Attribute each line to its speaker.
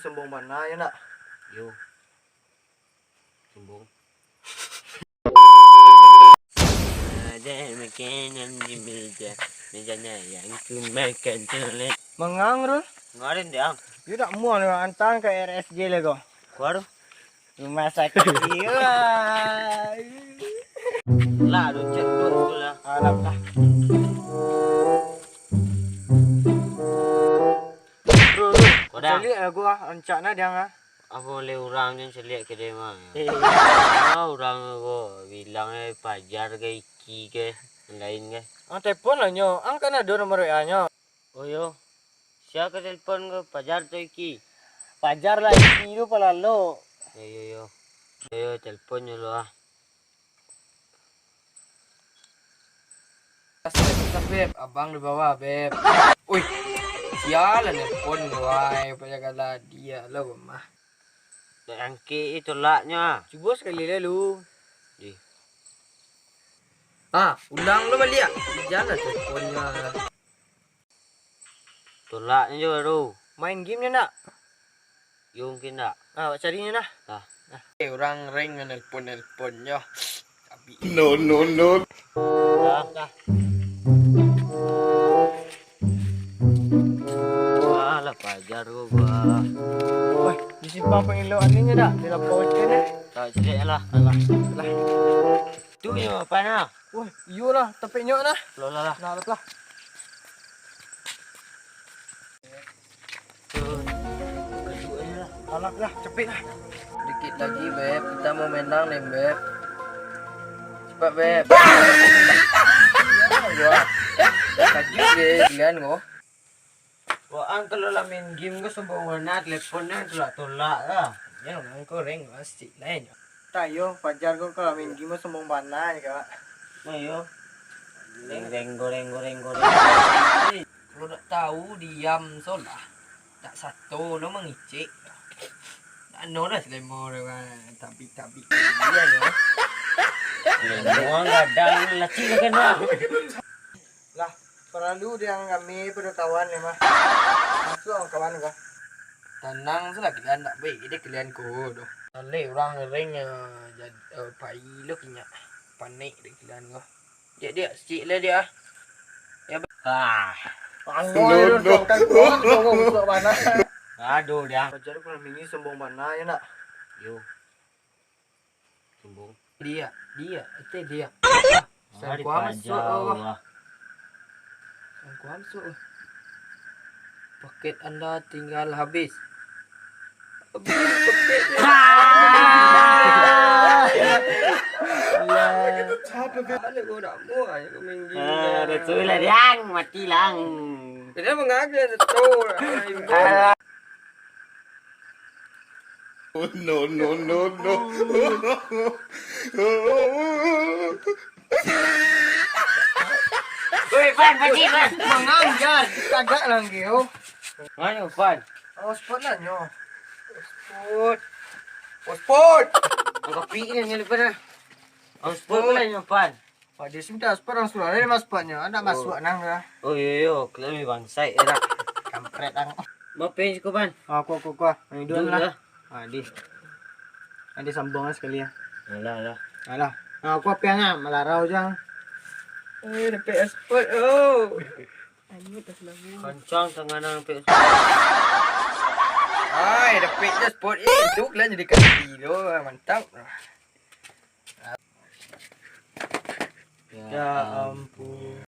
Speaker 1: sombong mana ya nak?
Speaker 2: Yo. Sombong. Ada makanan di meja. Mejanya yang ku makan telet.
Speaker 1: Mengangrul?
Speaker 2: Ngarin dia.
Speaker 1: You tak mual antang ke RSJ lego.
Speaker 2: Waduh.
Speaker 1: Rumah sakit jiwa.
Speaker 2: Lah lu cek dulu lah.
Speaker 1: Alam lah.
Speaker 2: Bro. Kodang.
Speaker 1: Jadi aku rencana dia ngah.
Speaker 2: Aku boleh orang yang selik ke dia mah. Orang aku bilangnya pajar ke iki ke lain ke.
Speaker 1: Telepon lah nyo. Kan ada nomor WA nyo.
Speaker 2: Oh yo. Siapa telepon ke pajar tu iki?
Speaker 1: Pajar lah iki lu pala lo.
Speaker 2: Yo. Yo telepon lu ah.
Speaker 1: Beb, abang di bawah, Beb. Wih, sialan telepon gua, kala dia lo mah.
Speaker 2: Angki itu laknya.
Speaker 1: Coba sekali lu.
Speaker 2: Di.
Speaker 1: Ulang lu balik ya. Jangan teleponnya.
Speaker 2: Tolaknya juga tu.
Speaker 1: Main game nak?
Speaker 2: Yung kena.
Speaker 1: Carinya nah. Orang ring nelpon-nelponnya.
Speaker 3: No.
Speaker 2: Dah. Wah, lah pajar gua.
Speaker 1: Woi, disimpan pengiluan ini dah. Di lapor ni.
Speaker 2: Tak sedek lah.
Speaker 1: Alah.
Speaker 2: Tu yang apa nak?
Speaker 1: Woi, iyo lah, tapi nyok nah.
Speaker 2: Lola lah.
Speaker 1: Nah, lah. Alah lah, cepet lah. Dikit lagi, Beb. Kita mau menang nih, Beb. Cepat, Beb. Gua. Kaju deh, kalian gua.
Speaker 2: Wah, kalau lah main game gua sombong banget. Teleponnya tolak lah.
Speaker 1: Ya, orang kau ring pasti lain. Tayo, Fajar kau kalau main game sombong banget, kak.
Speaker 2: Ayo. Goreng.
Speaker 1: Kalau tak tahu diam solah. Tak satu lo mengicik. Ano na sila mo tapi dia no.
Speaker 2: Semua gadang laci lagi nak.
Speaker 1: Lah, perlu dia kami pada kawan ya mah. Masuk ang kawan ka. Tenang sila kalian tak baik dia kalian ko do. Ale orang ring jadi pai lo kinya. Panik dia kalian ko. Dia sik lah dia. Ya. No. Kan ko masuk mana.
Speaker 2: Aduh dia.
Speaker 1: Pacar kalau mini sombong mana ya nak?
Speaker 2: Yo. Sombong.
Speaker 1: Dia.
Speaker 2: Saya
Speaker 1: Kuam masuk. Kuam masuk. Paket Anda tinggal habis.
Speaker 2: Betul lah dia mati lang.
Speaker 1: Dia mengajar tu.
Speaker 3: No.
Speaker 2: Woi, Pan, pergi, Pan.
Speaker 1: Mengajar, kagak lagi yo.
Speaker 2: Mana, Pan?
Speaker 1: Sport lah nyo. Sport.
Speaker 2: Ang kapi ni lepas na. Ang sport pala niyo, Pan.
Speaker 1: Dia minta sport orang sudah mas sportnya. Ada masuk nang lah.
Speaker 2: Oh, yo. Kelami bangsai era.
Speaker 1: Kampret ang.
Speaker 2: Mapin ko, Pan.
Speaker 1: Aku. Ini dulu lah. Di sambungan sekali ya. Alah. Aku apa yang melarau jang. PS sport.
Speaker 2: Kencang tengah nang PS.
Speaker 1: Dapat je sport itu kalian jadi kaki tu. Mantap. Ya ampun.